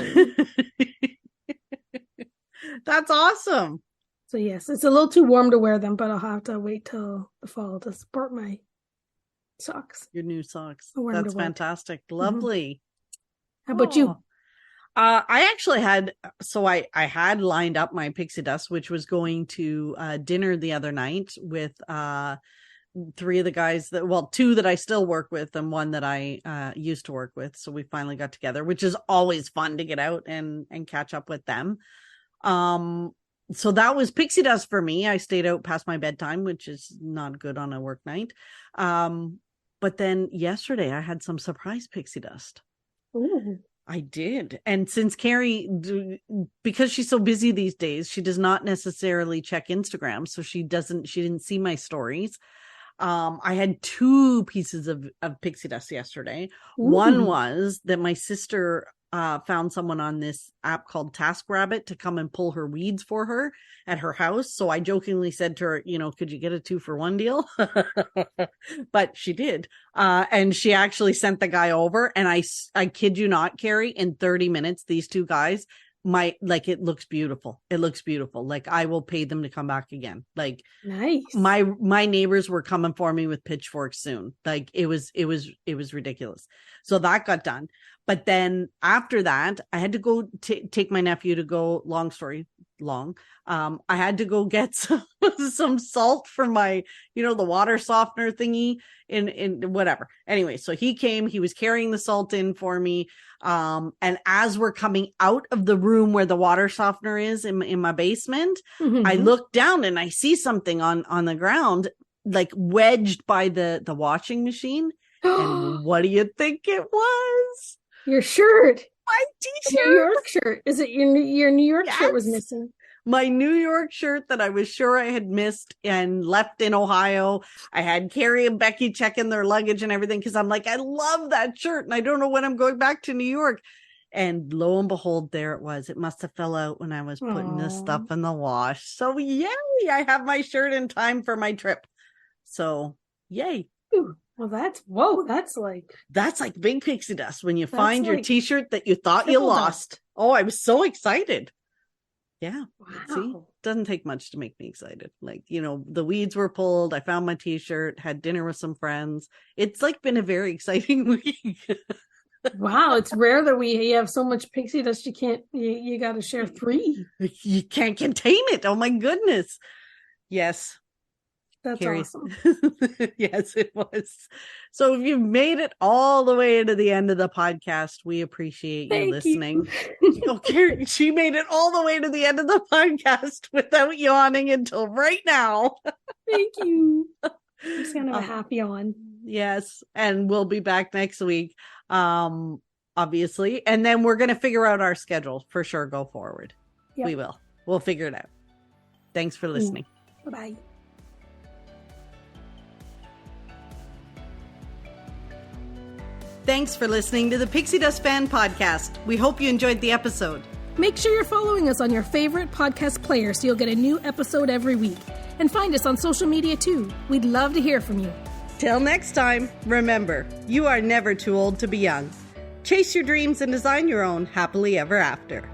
That's awesome. So yes, it's a little too warm to wear them, but I'll have to wait till the fall to sport my socks. Your new socks. That's fantastic. Lovely. How about you? I actually had, I had lined up my Pixie Dust, which was going to dinner the other night with three of the guys two that I still work with and one that I used to work with. So we finally got together, which is always fun to get out and catch up with them. So that was Pixie Dust for me. I stayed out past my bedtime, which is not good on a work night. But then yesterday I had some surprise Pixie Dust. Ooh. I did. And since Carrie, because she's so busy these days, she does not necessarily check Instagram. So she didn't see my stories. I had 2 pieces of Pixie Dust yesterday. Ooh. One was that my sister found someone on this app called TaskRabbit to come and pull her weeds for her at her house. So I jokingly said to her, could you get a 2-for-1 deal? But she did. And she actually sent the guy over and I kid you not, Carrie, in 30 minutes, these 2 guys, it looks beautiful. It looks beautiful. Like I will pay them to come back again. Like nice. My neighbors were coming for me with pitchforks soon. Like it was ridiculous. So that got done. But then after that, I had to go take my nephew to go, long story long. I had to go get some salt for my, the water softener thingy in whatever. Anyway, so he came, he was carrying the salt in for me. And as we're coming out of the room where the water softener is in my basement, mm-hmm. I look down and I see something on the ground, like wedged by the washing machine. And what do you think it was? Your shirt. My t-shirt. Your New York shirt. Is it your New York shirt was missing? My New York shirt that I was sure I had missed and left in Ohio. I had Carrie and Becky checking their luggage and everything because I'm like, I love that shirt and I don't know when I'm going back to New York. And lo and behold, there it was. It must have fell out when I was putting this stuff in the wash. So yay, I have my shirt in time for my trip. So yay. Ooh. Well, that's like big Pixie Dust when you find your t-shirt that you thought you lost. Oh, I was so excited. Yeah. Wow. See, doesn't take much to make me excited. Like, the weeds were pulled. I found my t-shirt, had dinner with some friends. It's been a very exciting week. Wow. It's rare that we have so much Pixie Dust. You got to share 3. You can't contain it. Oh my goodness. Yes. That's awesome. Yes, it was. So if you've made it all the way to the end of the podcast, we appreciate you listening. Okay, she made it all the way to the end of the podcast without yawning until right now. Thank you. I'm just gonna have a happy yawn. Yes, and we'll be back next week, obviously, and then we're gonna figure out our schedule for sure. Go forward. Yep. We will. We'll figure it out. Thanks for listening. Bye-bye. Thanks for listening to the Pixie Dust Fan Podcast. We hope you enjoyed the episode. Make sure you're following us on your favorite podcast player so you'll get a new episode every week. And find us on social media too. We'd love to hear from you. Till next time, remember, you are never too old to be young. Chase your dreams and design your own happily ever after.